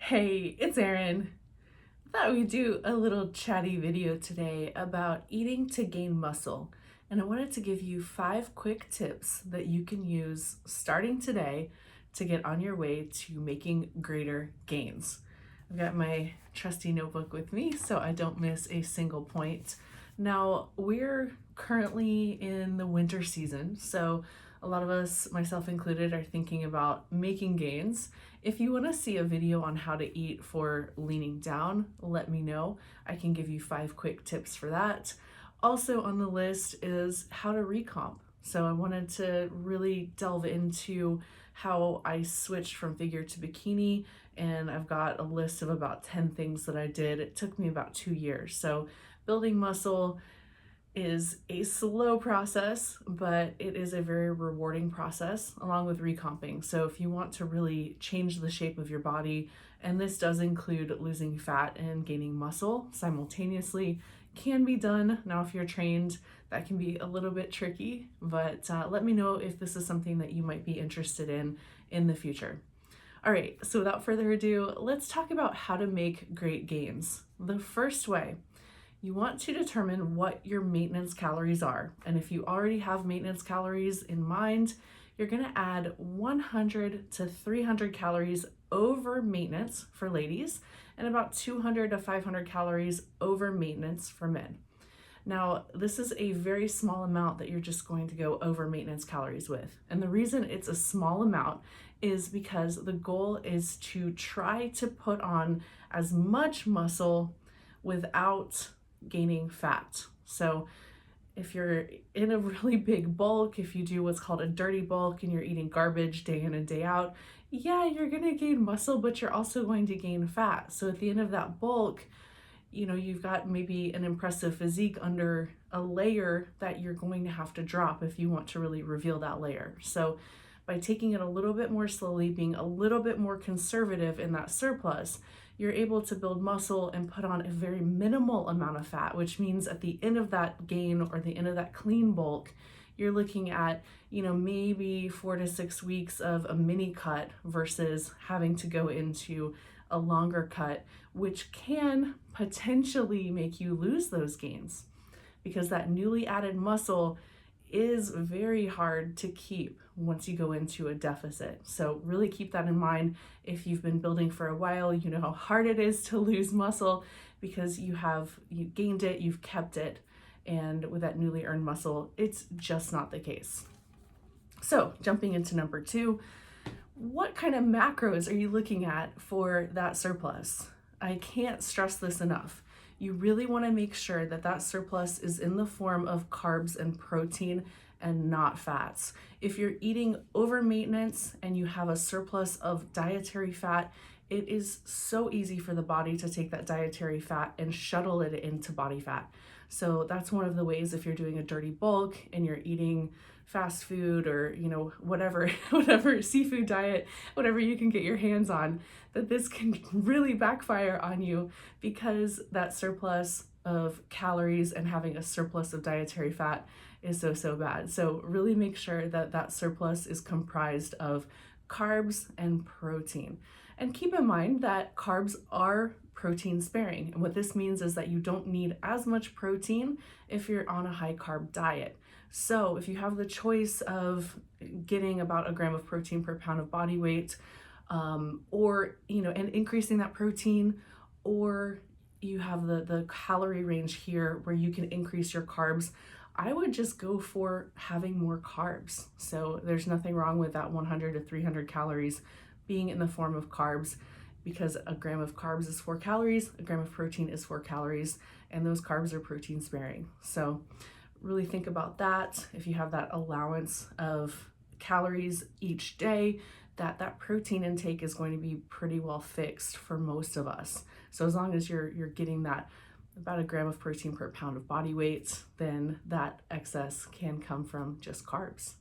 Hey, it's Erin. Thought we'd do a little chatty video today about eating to gain muscle. And I wanted to give you 5 quick tips that you can use starting today to get on your way to making greater gains. I've got my trusty notebook with me so I don't miss a single point. Now, we're currently in the winter season, so a lot of us, myself included, are thinking about making gains. If you want to see a video on how to eat for leaning down, let me know. I can give you 5 quick tips for that. Also on the list is how to recomp. So I wanted to really delve into how I switched from figure to bikini, and I've got a list of about 10 things that I did. It took me about 2 years. So building muscle is a slow process, but it is a very rewarding process along with recomping. So if you want to really change the shape of your body, and this does include losing fat and gaining muscle simultaneously, can be done. Now, if you're trained, that can be a little bit tricky, but let me know if this is something that you might be interested in the future. All right, so without further ado, let's talk about how to make great gains. The first way, you want to determine what your maintenance calories are. And if you already have maintenance calories in mind, you're gonna add 100 to 300 calories over maintenance for ladies and about 200 to 500 calories over maintenance for men. Now, this is a very small amount that you're just going to go over maintenance calories with. And the reason it's a small amount is because the goal is to try to put on as much muscle without gaining fat. So if you're in a really big bulk, if you do what's called a dirty bulk and you're eating garbage day in and day out, yeah, you're gonna gain muscle, but you're also going to gain fat. So at the end of that bulk, you've got maybe an impressive physique under a layer that you're going to have to drop if you want to really reveal that layer. So by taking it a little bit more slowly, being a little bit more conservative in that surplus, you're able to build muscle and put on a very minimal amount of fat, which means at the end of that gain or the end of that clean bulk, you're looking at, maybe 4 to 6 weeks of a mini cut versus having to go into a longer cut, which can potentially make you lose those gains because that newly added muscle is very hard to keep once you go into a deficit. So really keep that in mind. If you've been building for a while, you know how hard it is to lose muscle because you gained it, you've kept it, and with that newly earned muscle, it's just not the case. So jumping into number 2, what kind of macros are you looking at for that surplus? I can't stress this enough. You really want to make sure that that surplus is in the form of carbs and protein and not fats. If you're eating over maintenance and you have a surplus of dietary fat, it is so easy for the body to take that dietary fat and shuttle it into body fat. So that's one of the ways if you're doing a dirty bulk and you're eating fast food or whatever seafood diet, whatever you can get your hands on, that this can really backfire on you because that surplus of calories and having a surplus of dietary fat is so bad. So really make sure that that surplus is comprised of carbs and protein. And keep in mind that carbs are protein sparing. And what this means is that you don't need as much protein if you're on a high carb diet. So if you have the choice of getting about a gram of protein per pound of body weight, and increasing that protein, or you have the calorie range here where you can increase your carbs, I would just go for having more carbs. So there's nothing wrong with that 100 to 300 calories being in the form of carbs, because a gram of carbs is 4 calories, a gram of protein is 4 calories, and those carbs are protein sparing. So really think about that. If you have that allowance of calories each day, that protein intake is going to be pretty well fixed for most of us. So as long as you're getting that about a gram of protein per pound of body weight, then that excess can come from just carbs.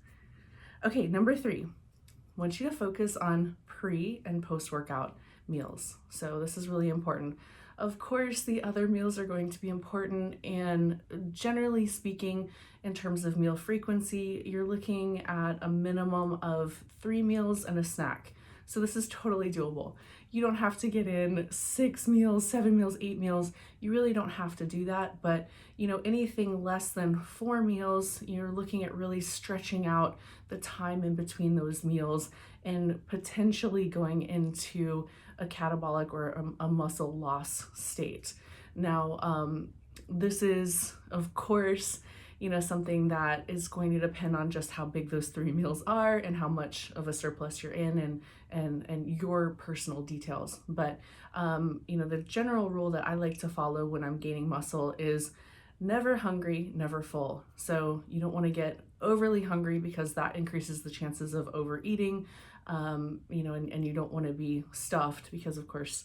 Okay, number 3, I want you to focus on pre and post-workout meals. So this is really important. Of course, the other meals are going to be important, and generally speaking, in terms of meal frequency, you're looking at a minimum of 3 meals and a snack. So this is totally doable. You don't have to get in 6 meals, 7 meals, 8 meals. You really don't have to do that. But anything less than 4 meals, you're looking at really stretching out the time in between those meals and potentially going into a catabolic or a muscle loss state. Now, this is, of course, something that is going to depend on just how big those 3 meals are and how much of a surplus you're in and your personal details. But, the general rule that I like to follow when I'm gaining muscle is never hungry, never full. So you don't want to get overly hungry because that increases the chances of overeating, and you don't want to be stuffed because, of course,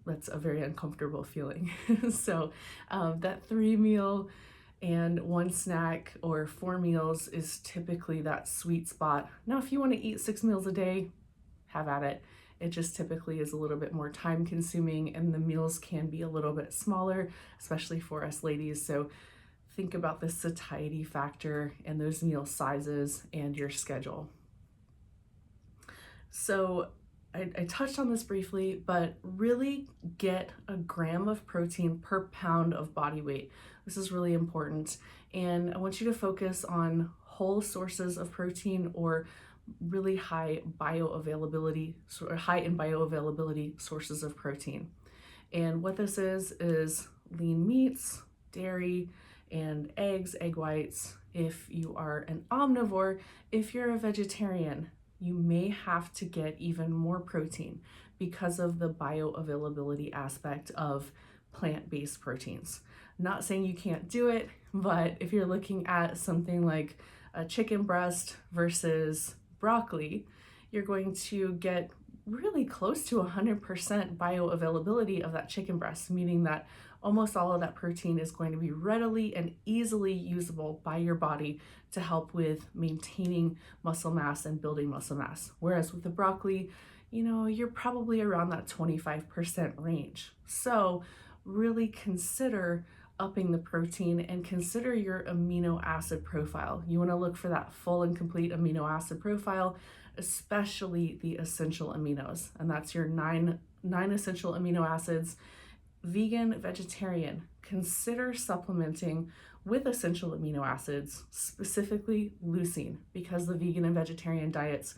that's a very uncomfortable feeling. So that 3 meal and 1 snack or 4 meals is typically that sweet spot. Now, if you want to eat 6 meals a day, have at it. It just typically is a little bit more time consuming and the meals can be a little bit smaller, especially for us ladies. So think about the satiety factor and those meal sizes and your schedule. So I touched on this briefly, but really get a gram of protein per pound of body weight. This is really important. And I want you to focus on whole sources of protein or really high in bioavailability sources of protein. And what this is lean meats, dairy, and eggs, egg whites. If you are an omnivore, if you're a vegetarian, you may have to get even more protein because of the bioavailability aspect of plant-based proteins. Not saying you can't do it, but if you're looking at something like a chicken breast versus broccoli, you're going to get really close to 100% bioavailability of that chicken breast, meaning that almost all of that protein is going to be readily and easily usable by your body to help with maintaining muscle mass and building muscle mass. Whereas with the broccoli, you're probably around that 25% range. So really consider upping the protein and consider your amino acid profile. You want to look for that full and complete amino acid profile, especially the essential aminos. And that's your nine essential amino acids. Vegan, vegetarian, consider supplementing with essential amino acids, specifically leucine, because the vegan and vegetarian diets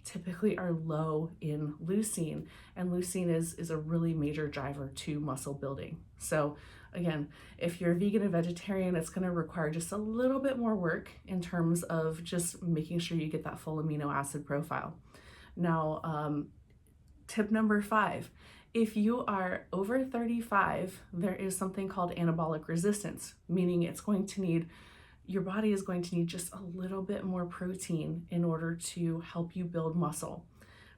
typically are low in leucine, and leucine is a really major driver to muscle building. So again, if you're vegan and vegetarian, it's going to require just a little bit more work in terms of just making sure you get that full amino acid profile. Now, tip number 5, if you are over 35, there is something called anabolic resistance, meaning your body is going to need just a little bit more protein in order to help you build muscle.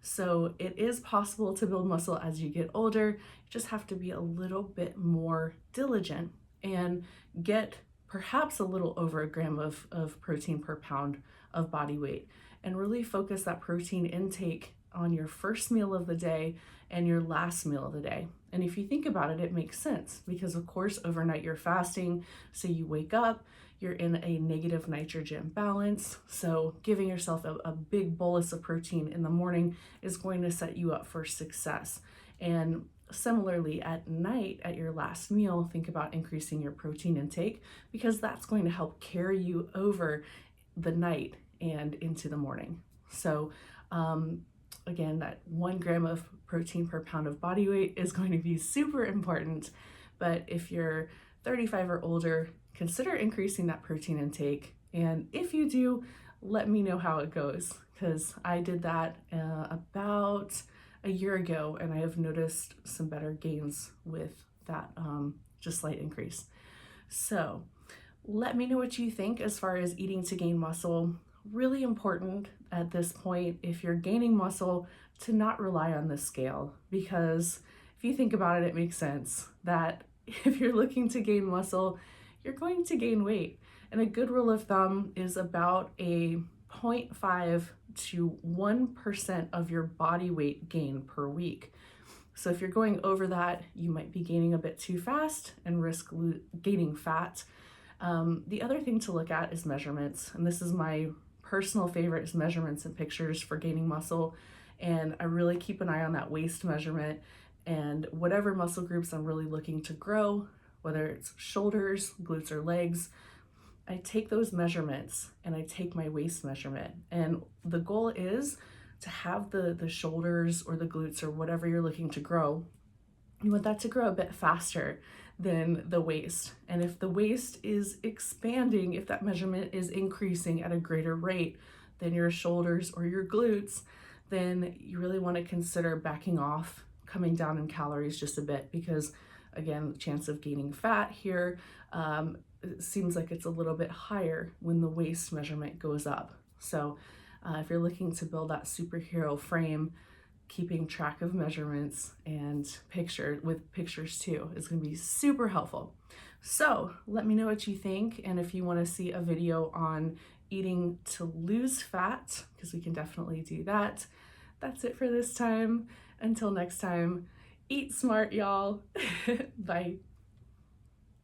So it is possible to build muscle as you get older. You just have to be a little bit more diligent and get perhaps a little over a gram of protein per pound of body weight, and really focus that protein intake on your first meal of the day and your last meal of the day. And if you think about it, it makes sense because, of course, overnight you're fasting, so you wake up, you're in a negative nitrogen balance. So giving yourself a big bolus of protein in the morning is going to set you up for success. And similarly, at night, at your last meal, think about increasing your protein intake because that's going to help carry you over the night and into the morning. So again, that 1 gram of protein per pound of body weight is going to be super important. But if you're 35 or older, consider increasing that protein intake. And if you do, let me know how it goes, because I did that about a year ago and I have noticed some better gains with that just slight increase. So let me know what you think as far as eating to gain muscle. Really important at this point, if you're gaining muscle, to not rely on the scale, because if you think about it, it makes sense that if you're looking to gain muscle, you're going to gain weight. And a good rule of thumb is about a 0.5 to 1% of your body weight gain per week. So if you're going over that, you might be gaining a bit too fast and risk gaining fat. The other thing to look at is measurements. And this is my personal favorite, is measurements and pictures for gaining muscle. And I really keep an eye on that waist measurement, and whatever muscle groups I'm really looking to grow, whether it's shoulders, glutes, or legs, I take those measurements and I take my waist measurement. And the goal is to have the shoulders or the glutes or whatever you're looking to grow, you want that to grow a bit faster than the waist. And if the waist is expanding, if that measurement is increasing at a greater rate than your shoulders or your glutes, then you really want to consider backing off, coming down in calories just a bit, because again, the chance of gaining fat here, it seems like it's a little bit higher when the waist measurement goes up. So if you're looking to build that superhero frame, keeping track of measurements and pictures too is going to be super helpful. So let me know what you think, and if you want to see a video on eating to lose fat, because we can definitely do that. That's it for this time. Until next time, eat smart, y'all. Bye.